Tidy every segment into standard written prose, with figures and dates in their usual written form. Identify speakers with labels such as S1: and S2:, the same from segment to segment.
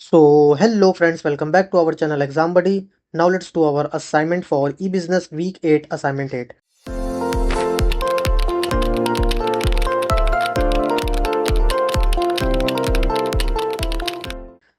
S1: So, hello friends, welcome back to our channel Exam Buddy. Now let's do our assignment for e-business week 8 assignment 8.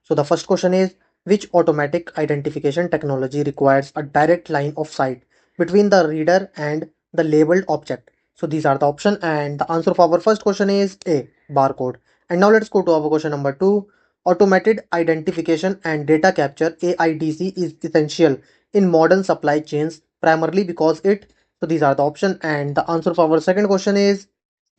S1: So the first question is, which automatic identification technology requires a direct line of sight between the reader and the labeled object? So these are the option, and the answer for our first question is A, barcode. And now let's go to our question number 2. Automated identification and data capture AIDC is essential in modern supply chains primarily because so these are the option, and the answer for our second question is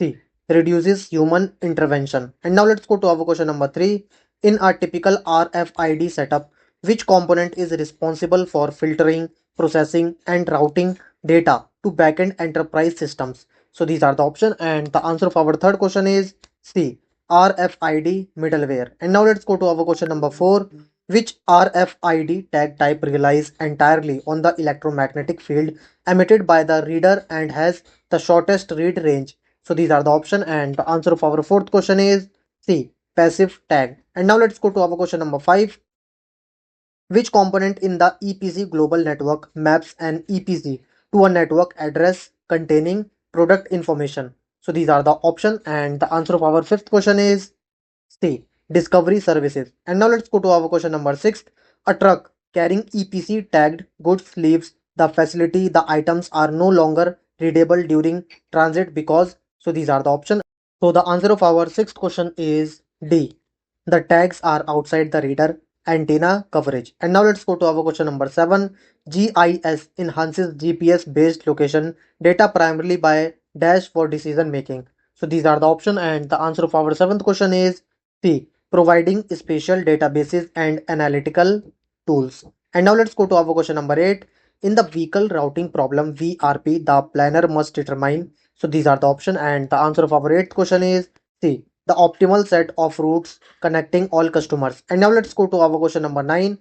S1: C, reduces human intervention. And now let's go to our question number 3. In a typical RFID setup, which component is responsible for filtering, processing, and routing data to backend enterprise systems? So these are the option, and the answer for our third question is C, RFID middleware. And now let's go to our question number 4. Which RFID tag type relies entirely on the electromagnetic field emitted by the reader and has the shortest read range? So these are the option, and the answer for our fourth question is C, passive tag. And now let's go to our question number 5. Which component in the EPC global network maps an EPC to a network address containing product information? So these are the option, and the answer of our fifth question is C, discovery services. And now let's go to our question number 6. A truck carrying EPC tagged goods leaves the facility. The items are no longer readable during transit because, so these are the option. So the answer of our sixth question is D. The tags are outside the reader antenna coverage. And now let's go to our question number 7. GIS enhances GPS based location data primarily by dash for decision making. So these are the option, and the answer of our seventh question is C, providing spatial databases and analytical tools. And now let's go to our question number 8. In the vehicle routing problem VRP, the planner must determine, so these are the option, and the answer of our eighth question is C, the optimal set of routes connecting all customers. And now let's go to our question number 9.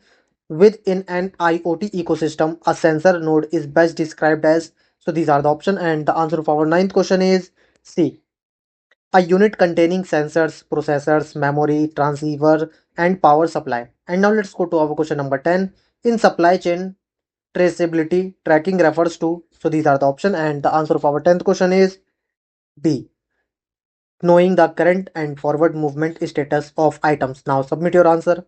S1: Within an IoT ecosystem, a sensor node is best described as, so these are the option, and the answer of our ninth question is C, a unit containing sensors, processors, memory, transceiver, and power supply. And now let's go to our question number 10. In supply chain traceability, tracking refers to, so these are the option, and the answer of our 10th question is B, knowing the current and forward movement status of items. Now submit your answer.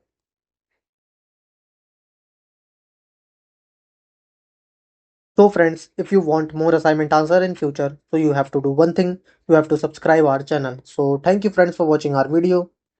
S1: So friends, if you want more assignment answer in future, so you have to do one thing, you have to subscribe our channel. So thank you friends for watching our video.